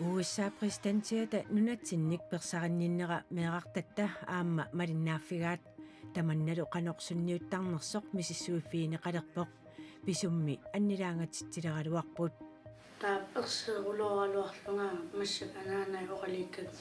USA præsidentiata nunatsinnik persarinninnera meeqartatta aamma malinnaaffigaat tamannalu qanorsunniuttarnersoq misissuiffiine qalerpoq pisummi annilaangatitsileraluarput taapperseeruluaraluarlungaa massakanaanai oqaliikkak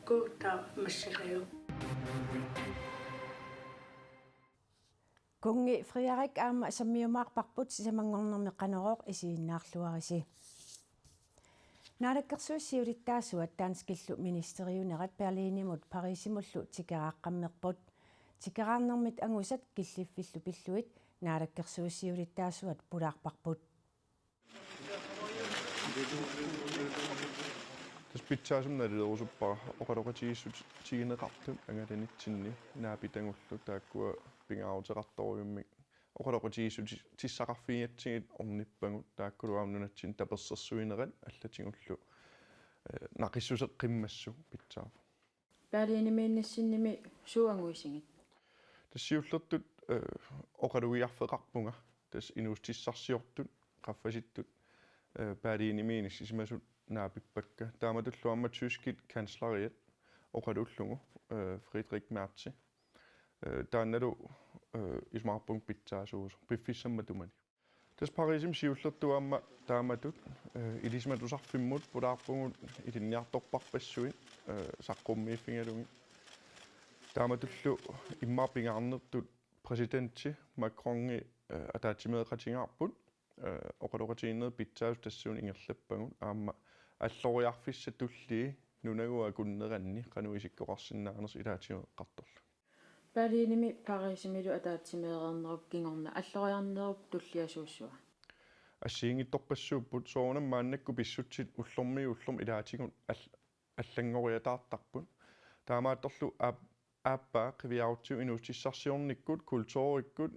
kuuttaa massakayu kungi Frederik aamma sammiumaarparput sisamangornermi qanorooq isiinnaarluarisi Naalakkersuussiulittaasuat taanskillu ministeriunerat Berliinimut Pariisimullu tikeraaqqammerput tikeraarnermit angusat killiffillu pilluit naalakkersuussiulittaasuat pulaarparput Taspitsaasumnalilerusuppara oqaloqatiissut tigineqartum angalanitsinni naapitangullu taakkua pingaarutеқарториуммик oqaloqatiissut tissaqarfiiatsigit ornippangut taakkuluaamnunatsin tapersersuinerat аллатигуллу naqissuseq qimmassu pitsaaf Berliinimiinnassinnimi suuanguisingit тассиуллертут oqaluiarfeqarpunga tas inuustissarsiortut qaffasittut Berliinimiinis ismasut naapippakka taamatulluamma tyskit kansleriat oqalullugu Friedrich Merz taannalu ismaarpung pitsaasuus piffissammatumani tas Pariisim siullertuamma taamatut ilismatusarfimmut pulaarpungut ilinniartorparpassuit saqqummiiffingalungi taamatullu immaarpingaarnertut presidentti Macrongi ataatsimeeqatingaarput oqaloqatiinner pitsaas tassuun ingerlappagut aamma alloriarfissa tullii nunagua kunneranni qanuisikkoqarsinnaanerus ilaatigeqqartorlu Berliinimi Pariisimilu ataatsimeeqernerup kingorna alloriarnerup tulliasuussua ассиингитторпассууппут соонам мааннакку писсутсит уллормиуллум илаатигун аллангориатаартарпут таамаатторлу ааппаа қивиарутсиу инуустиссарсиорниккут культууриккут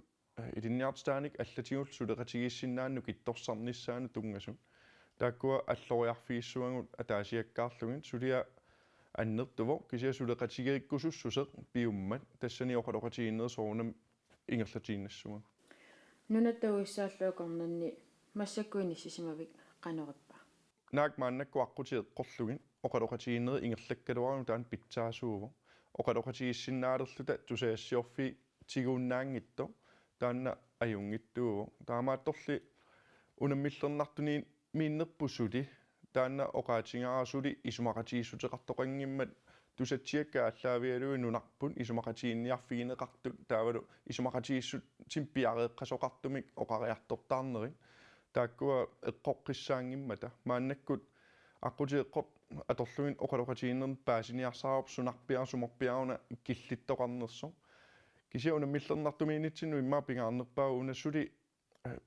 илинниартааник аллатигул сулеқатигиссиннаанну китторсарниссаану тунгасут тааккуа аллориарфииссуангут атаасиаккаарлугин сулиа аннертуво кися сулеқатигериккусуссусеқ пиуммат тассани оқалоқатигиннер соонам ингерлатигиннассуга нунаттауиссааллуакорнанни массаккуиниссисимавик канориппа наак мааннакку аққутиеққорлугин оқалоқатигиннер ингерлаккалуарну таан питсаасууво оқалоқатигиссиннаалерлута тусаассиорфи тигууннаангитто таанна аюнгиттууво таамаатторли унаммиллернартуни миннерпуссули таанна оқаатингаарасули исумақатииссутеқартоқангиммат тусатсиакка аллаавиалуи нунарпут исумақатиинниарфигинеқартут таавалу исумақатииссут тимпиареэққасоқартумик оқариартортаарнерит тааккуа эққоққиссаангиммата мааннаккут аққутиеққоқ аторлугин оқалоқатигиннерн паасиниарсаарап сунарпиарсуморпиаруна киллиттоқарнерсо кисиуна миллернартумиинитсину иммаапингаарнерпаа унассули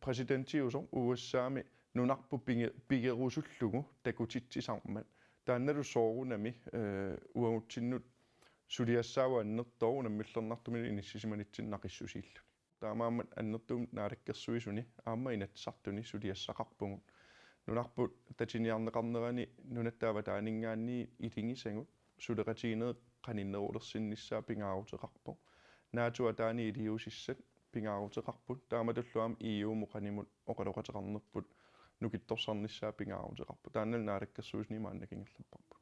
президентиусо уассаами нунарпу пигерусуллугу такутитсисармат таанналу соорунами уагутсиннут сулиассаава аннертоо унаммиллернартумини иниссисиманитсин нақиссусиилла таамаамат аннертуум наалаккерсуисуни аама инатсартуни сулиассақарпугут нунарпут татиниарнеқарнерани нунаттаава таанингаанни илингисагут сулеқатигинеэ қаниннерулерсинниссаа пингаарутеқарпо наатуа таани илиусиссат пингаарутеқарпут тааматуллуам EU муқанимут оқалоқатеқарнерпут нукитторсарниссаа пингаарутеқарпут тааннал наалаккерсуисни мааннакингерлаппарпут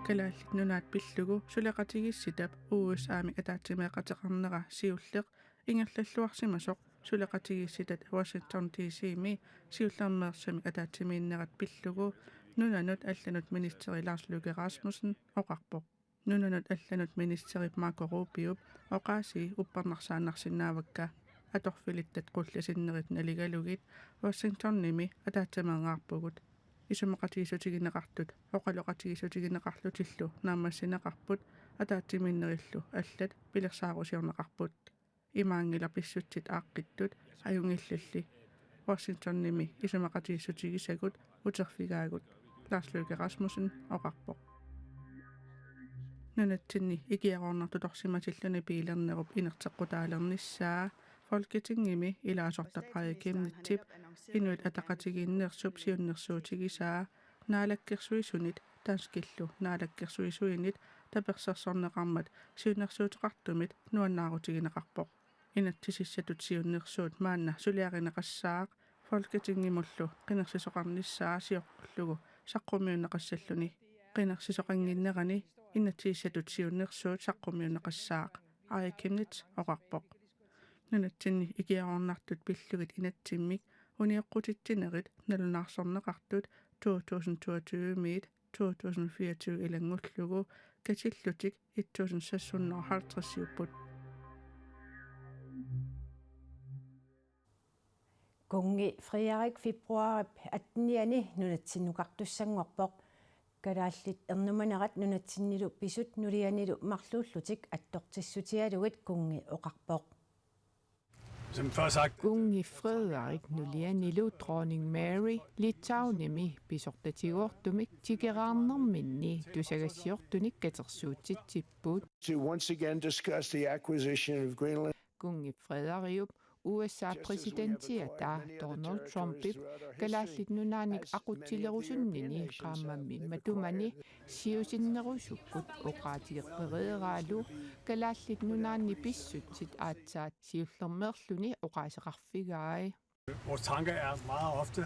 калааллит нунаат пиллугу сулеқатигисситап USA-ми атаатсимеэқатеқарнера сиуллеқ ингерллуарсимасоқ сулеқатигисситат Washington DC-ми сиуллермеерсами атаатсимииннерат пиллугу нунанут алланут министери Lars Løkke Rasmussen оқарпоқ нунанут алланут министери Marco Rubio оқааси уппарнарсааннарсинаавакка аторфилиттат қулласиннерит налигалугит Washington-ними атаатсамеэнгаарпугут исумақатигисутигинеқартут оқалоқатигисутигинеқарлутиллу наамассинеқарпут атаатсимииннериллу аллат пилерсаарусиорнеқарпут имаангила писсутсит ааққиттут аюнгиллалли Washington-ними исумақатигисутигисагут утерфигаагут Lars Løkke Rasmussen оқарпоқ нунатсинни икиароорнартуторсимасиллуни пилернеруп инертеққутаалерниссаа Folketingimi илаасортапаакимнитсип инуит атақатигииннерсуп сиуннерсуутигисаа наалаккерсуисунит таанскиллу наалаккерсуисуинит таперсерсорнеқармат сиуннерсуутеқартумит нуаннаарутигинеқарпоқ инатсисиссатут сиуннерсуут маанна сулиаринеқассаақ Folketingimullu qinersisoqarnissaa siorqullugu saqqummiunneqassalluni qinersisoqanginnerani innatiissatut siunnersuut saqqummiunneqassaaq aakimnit oqarpoq nunatsinni ikiaornartut pillugit inatsimmik uniaqqutittinerit nalunаарsorneqartut 2022 miit 2024 ilangullugu katillutik 1650 Kungi Frederik februarip atniani nunatsinnuqartussanngorpoq kalaallit ernumanerat nunatsinnilu pisut nulianilu marluullutik attortissutialugit kungi oqarpoq Kungi Frederik nulianilu dronning Mary Litaunimi pisortatiguortumik tikeraarnerminni tusagassiortunik katersuutittipput to once again discuss the acquisition of Greenland. Kungi Frederik USA presidentiata Donald Trumpip kalaallit nunaanik aquttilerusunnini qaamammi matumani siusinnerusukkut oqaatigeqqereeraalu kalaallit nunaanni pissutsit aatsaat siullermerluni oqaaseqarfigaai. Vores tanker er meget ofte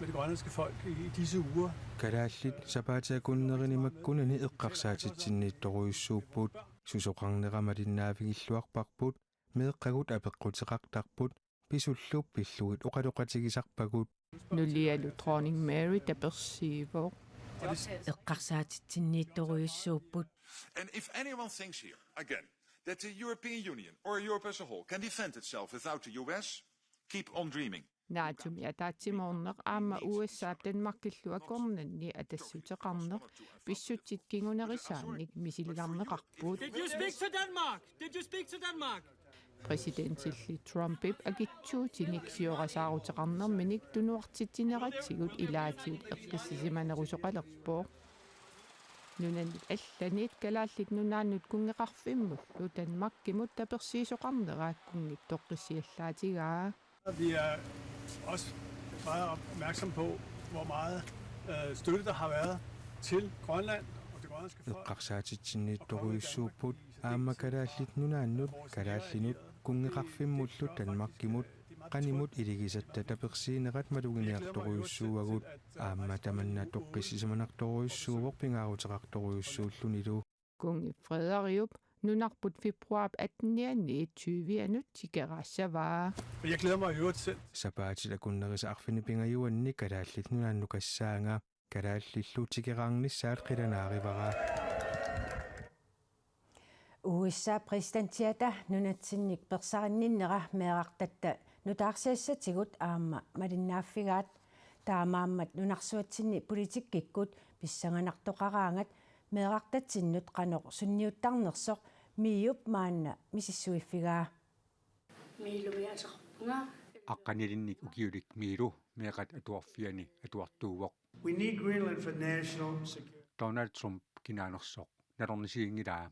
med det grønlandske folk i disse uger. Kalaallit sapaatiakunnerinimakkunani eqqarsaatitsinniittoruissuuppuut susoqarneramalinnaavigilluarparput meeqqagut apeqqutiqartarput pisulluup pillugit oqaloqatigisarpagut Nulialu dronning Mary tapersiivo eqqarsaatitsinniittoruissuupput. And if anyone thinks here, again, that the European Union or Europe as a whole can defend itself without the US, keep on dreaming. Naatumi ataatsimorneq aama USA Danmarkilluakornanni atassutеqarneq pissutsit kingunerisaannik misiligarneqarput. Did you speak to Denmark? Did you speak to Denmark? Presidentilli Trumpip agitsuutinik siorasaaruteqarnerminik tunuartittineratsigut ilaatigut eqqissisimanerusoqalerpoo nunanit allanit kalaallit nunaannut kungeqarfimmullu Danmarkimut tapersiisoqarneraak kungip toqqissiallaatigaa. Vi er også meget opmærksom på, hvor meget støtte der har været til Grønland og det grønlandske folk. eqqarsaatitsinniittoruissuupput aamma kalaallit nunaannut kalaallinut kungeqarfimmullu Danmarkimut qanimut iligisatta tapersiinerat maluginiartoruissuuagut aamma tamanna toqqissisimanartoruissuuvoq pingaaruteqartoruissuullunilu Kungi Frederik nunarput februar 18 20 tikerassavaa. Jeg glæder mig i øvrigt selv. sapaatilakunnerisa arfinipingajuanni kalaallit nunaannukassaanga kalaallilu tikeraarnissaat qilanaarivara USA presidentiata nunatsinnik persaarinninnera meeqartatta nutaarsiassatigut aamma malinnaaffigaat taamaammat nunarsuatsinni politikkikkut pissanganartoqaraangat meeqartatsinnut qanoq sunniuttarnersoq miiup maanna misissuiffigaa miilumi aseqpunga aqqanilinnik ukiulik miilu meeqat atuarfiani atuartuuvoq. We need Greenland for national security. Donald Trump kinaanersoq nalornisiingilaa.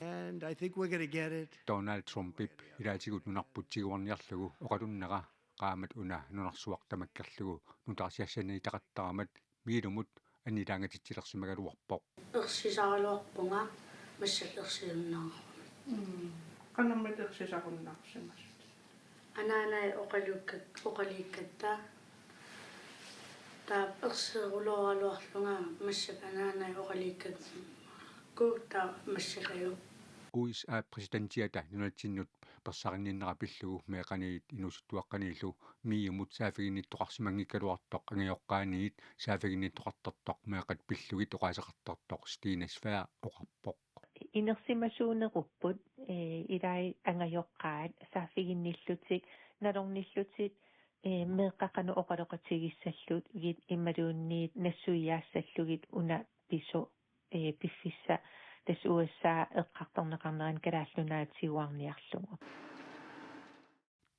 And I think we're going to get it. Donald Trumpip ilaatigut nunarputsiguarniarlugu oqalunnera qaamat una nunarsuartamakkerlugu nutaarsiassani taqattaramat miilumut annilaangatittilersimagaluarpoq. Ersisaruarpunga massakersiunnaar. qanarmit ersisarunnarsimas. Anaanai oqaliikkatta taa ersiruloraluarlunga massak anaanai oqaliikkat kuutta massakayu. USA presidentiata nunatsinut persaarinninnera pillugu meeqaniit inusuttuaqqaniillu miiumut saafiginnittoqarsimangikkaluartoq angajoqqaaniit saafiginnittoqartortoq meeqat pillugit oqaaseqartortoq stiinisfaa oqarpoq. Inersimasuunequpput ilai angajoqqaat saafiginnillutik nalornillutit meeqqaqanu oqaloqatigissallут git immaluunniit nassuiaassallugit una piso piffissa tas USA eqqartorneqarneran kalaallunaatiguarniarlugu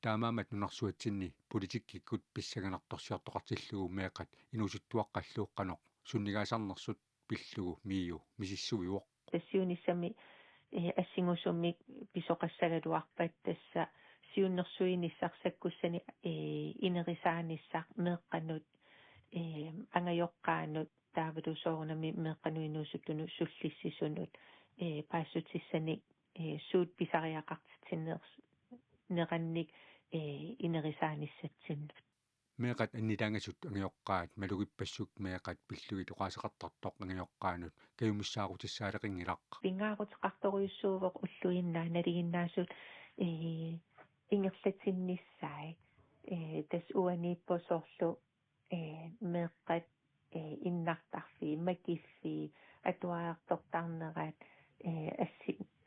таамаамат нунарсуатсинни политиккиккут писсаганарторсиартоқартиллугу меэқат инусуттуаққаллуоққаноқ суннигаасарнерсут пиллугу миу мисиссувиуоқ тассиунissami ассигусуммик писоқассагалуарпат тасса сиуннерсуинissarсаккуссани инерисааниссақ меэққанут ангайоққаанут таавалусоорнами меэққануинуусуттуну суллиссисунут паассутиссани суут писариақартитсиннерс неранник inerisaanissatsinnu meeqat annilaangasut angiоqqaat malugippassuk meeqat pillugit oqaasaqartartoq angiоqqaanut kayumissaaqutissaareqingilaqqa pingaaruteqartoruissuuvoq ulluinnaa naliginnaasut ingerlatinnissaai tas uaniipposorlu meeqqat innartarfi makiffi atuaartortarnerat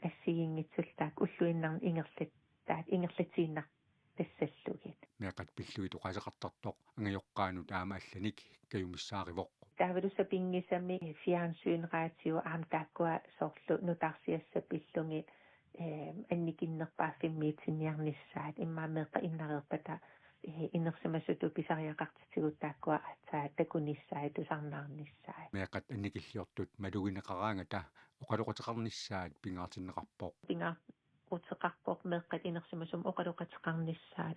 assigiнгитсулtaak уллуиннарни инgerlatiinnar тассаллугит meeqat pillugit oqaasaqartartoq angiоqqaanut aamaallanik kayumissaarivoq таавалуса пингисами фиансуинраатиу аамтааккуа соорлу нутарсиасса пиллунги анникиннерпааффиммиитсинниарниссаат иммаамеэкка иннареерпата инерсимасуту писариақартитигуттааккуа атсаа такунissaai тусарнаарнissaai meeqat annikilliortut malugineqaraanga oqaloqateqarnissaat pingaartinneqarpoq utseqarpoq meeqqat inersimasum oqaloqateqarnissaat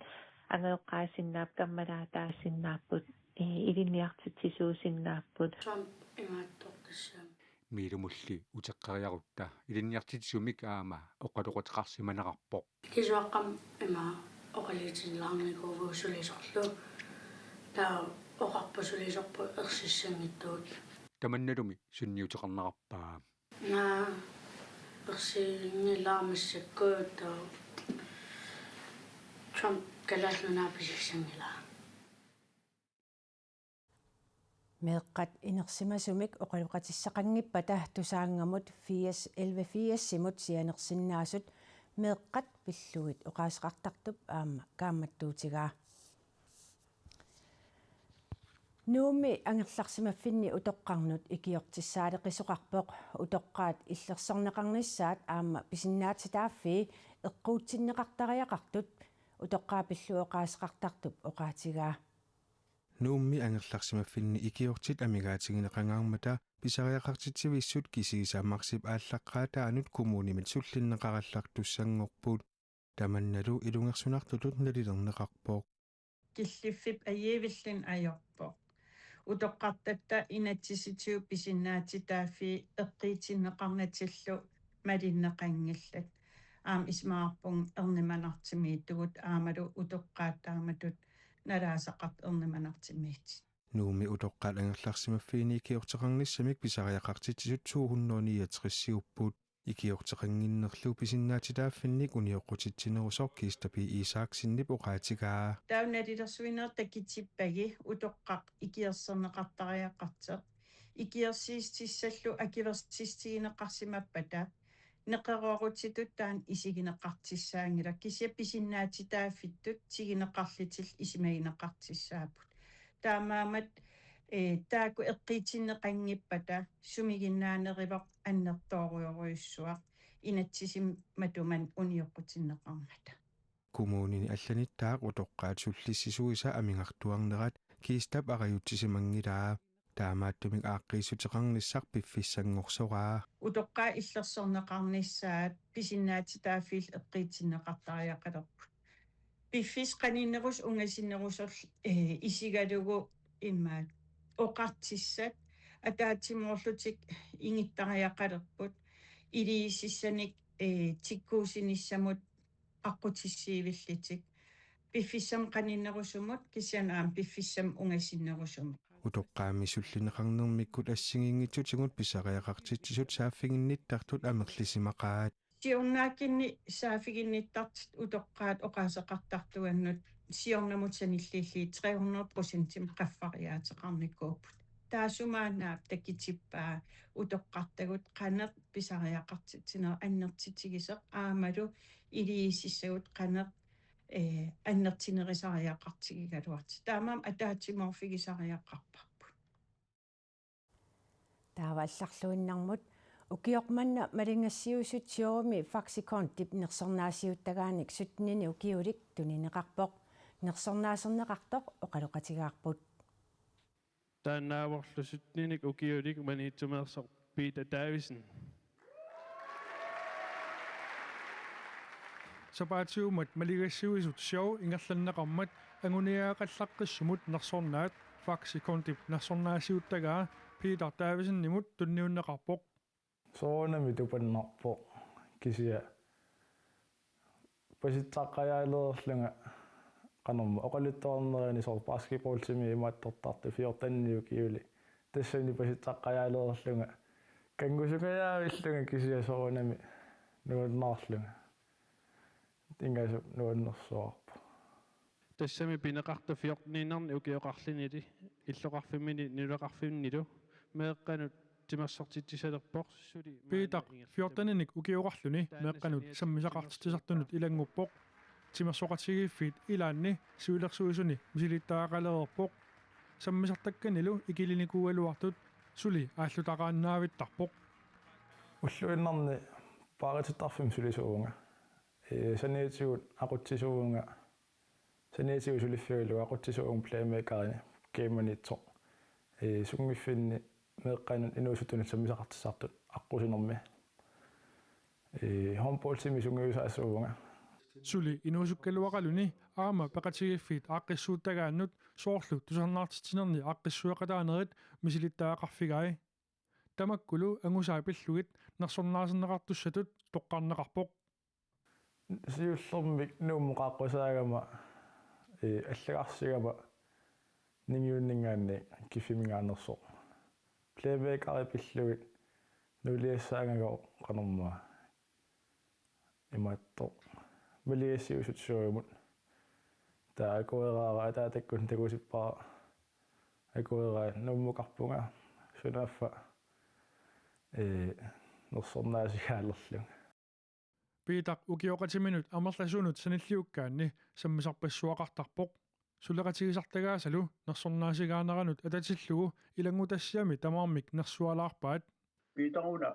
angeoqqaassinnaap kammalaattaasinnaaput iliniartitsisuusinnaaput Trump imaattoqtassam miilumulli uteqqariarutta iliniartitsumik aama oqaloqateqarsimaneqarpoq kisuaqqam ima oqaliitillaarnikuuvuusulisorlu taa oqarpusulisorpu ersissangittuut tamannalumi sunniuteqarnaqarpaa naa ersiingilaamassakkuut taa Trump kalaallunaapissangilaa meeqqat inersimasumik oqaluqatissaqangippata tusaangamut 11 simut sianersinnaasut meeqqat pillugit oqaasaqartartup aamma kaammattuutigaa nuumi angerlarsimaffinni utoqqarnut ikiortissaaleqisoqarpoq utoqqaat illersorneqarnissaat aamma pisinnaatitaaffii eqquutsinneqartariaqartut utoqqaapillu oqaasaqartartup oqaatigaa nuummi angerlarsimaffinni ikiortit amigaatingineqangaarmata pisariaqartitsivissut kisigisaammarsip ааllaqqaataanut kommunimit sullinneqarallartussangorput tamannalu ilungersunartulut nalilerneqarpoq киллиффип аиивиллин ajorpoq утоqqartatta inatsisitiu pisinnaatitaaфи эққиитиннеқарнатиллу малиннеқангиллат аам исмаарпун эрниманартимииттугут аамалу утоqqaattaarmatut налаасақарт эрниманартимиит nuumi utoqqaat angerlarsimaffiini ikiorteqarnissamik pisariaqartitsisut 269 ikiorteqanginnerlu pisinnaatitaaффинник унioqqutitsinerusor kiistapi Isaaksinнip oqaatigaa таунналилерсуинер такитиппаги утоққақ икиерсернеқартариаққартеқ икиерсиистиссаллу акиверсистигинеқарсимаппата неқеруарутитут таан исигинеқартиссаангила кися писиннаатитааффиттут сигинеқарлитил исимагинеқартиссаапут таамаамат тааку эққиитиннеқангиппата сумигиннаанеривоқ аннертооруйоруйуссуақ инатсисим матуман униоққутиннеқармата kommunini allanittaaq utoqqaat sullissisuisa amingartuarnerat kiistap arajuttisimangilaa таамааттумик ааққиисутеқарниссар пиффиссангорсораа утоққаа иллерсорнеқарнissaат писиннаатитааффил эққиитиннеқартариақалерпут пиффис қаниннерус унгасиннерусорл исигалугу иммаат оқартиссат атаатимоорлутик ингиттариақалерпут илиисиссаник тиккуусиниссамут аққутиссиивиллитик пиффиссам қаниннерусумут кисянаам пиффиссам унгасиннерусумут utoqqaami sullineqarnermikkut assingingitsutigut pisariaqartitsisut saaffigинниттартут амерлисимақаат сиорнаакинни саафигинниттартит утоққаат оқаасеқартартуаннут сиорнамут саниллииллии 300% qaffariaatеқарникууппут таасумаанаап такитиппаа утоққартагут қанер писариақартитсинер аннертитигисеқ аамалу илиисиссагут қанер аннертинерисариақартигигалуарти таамаам атаатиморфигисариаққарпарпут таавалларлуиннармут укиорманна малингассиусут сиорми факсикон тип нерсорнаасиуттагааник сутнини укиулик тунинеқарпоқ нерсорнаасернеқартоқ оқалоқатигаарпут тааннааворлу сутниник укиулик маниитсумеерсоқ Peter Davison сапаатиумат малигассуисут шоу ингерланнеқармат агуниаақаллаққиссумут нерсорнаат факсиконтип нерсорнаасиуттагаа Peter Davison нимут тунниуннеқарпоқ соонами тупаннарпоқ кисия паситтаққаяалеерлунга qanorma oqalittoorneriini sor basketballtimi imaattortartu 14 kiuli tassani pasittaqqajaaleerlunga kangusugajaavillunga kisiasorunami nuunnaarlunga tingasu nuunnersuarpa тассами пинеқартуфиорнинарни укиоқарлинили иллоқарфиммини нулеқарфимнилу меэққанут тимассартитсалерпоқ сули Peter 14-ник укиоқарлуни меэққанут саммисақартитсартунут илангуппоқ тимассоқатсигиффит илаанни суулерсуисуни мисилиттаақалерерпоқ саммисартакканилу икилиникууалуартут сули ааллутақааннаавиттарпоқ уллуиннарни паарититтарфим сулисуунга саниитигут ақутсисуунга саниитигу сулиффигалу ақутсисуун плеймейкерини гейманитсо сунгиффинни меэққанут инуусутунут саммисақартиссартут аққусинерми хомполтими сунгиусаасуунга сули инуусуккалуақалуни аама пеқатигиффит ааққиссууттагааннут соорлу тусарнаартитсинерни ааққиссуақатаанерит мисилиттаақарфигай тамаккулу ангусаапиллугит нарсорнаасернеқартуссатут тоққарнеқарпоқ сиуллермик нууммоқааққусаагама аллагарсигама нингиуннингаанни киффимингаанерсо плейбекари пиллугит нулиассаагагоо канормаа имаатто милиассиусутсуумут таакуераара атаатаккун такусиппаа акуераа нууммоқарпунга сунаффа нерсорнаасигаалерлу Peter ukiоqatiminut амерласуунут саниллиуккаанни саммисарпассуақартарпоқ сулеқатигисартагаасалу нерсорнаасигаанеранут ататиллугу илангутассиами тамаармик нерсуалаарпаат Питаруна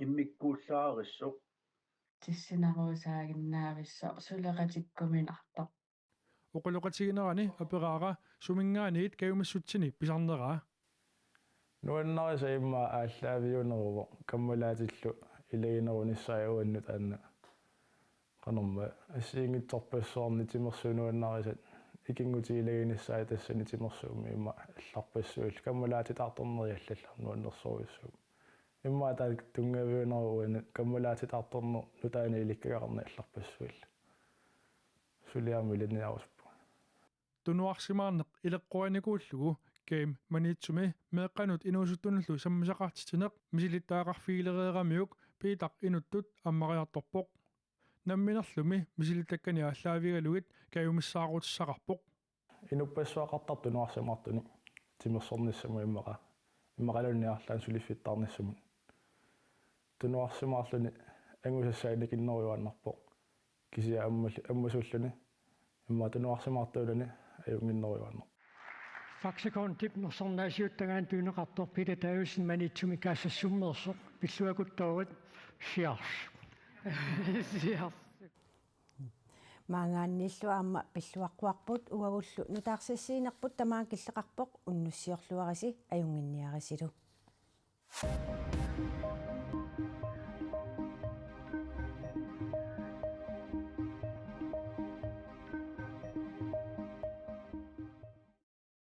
иммиккууллаарissуq тиссинарусаагиннаависсо сулеқатиккумин артоқ оқулоқатигинерани апераара сумингаанит каюмассутсини писарнераа нуаннариса имма ааллаавиунеруво каммалаатиллу илагинеруниссааюаннут аанна канорма ассиингитсорпассуарни тимерсуунуаннарисат икингутиилагиниссаа тассани тимерсууми имма алларпассуул каммалаатитаарторнериаллалла нуаннерсоруиссуу имма таак тунгавиунерууна каммалаатитаарторнер нутаани иликкагарни алларпассуул сулиарми линниаруспу тунуарсимаарнеқ илеққуаникууллугу game манитсуми меэққанут инуусуттунуллу саммисақартитинеқ мисилиттаақарфигилереерамиук Peter инуттут аммариарторпоқ намминерлуми мисилиттаккани ааллаавигалугит каюмиссаарутиссақарпоқ инуппассуақартарту нуарсимаартуни тимерсорниссаму иммақалунниарлаан сулиффиттаарниссамут тунуарсимаарлуни ангусассаани киннеруйуаннарпоқ кисиа аммасуллуни имма тунуарсимаартуулуни аюнгиннеруйуаннар Faxikontip nersornaasiuttagaan tuuneqartor pila taayusin manitsumi kaassassummерсоq pilluakuttaugut siars маангаанниллу аама пиллуаққуарпут уагуллу нутаарсассиинерпут тамаан киллеқарпоқ уннуссиорлуариси аюнгинниарисилу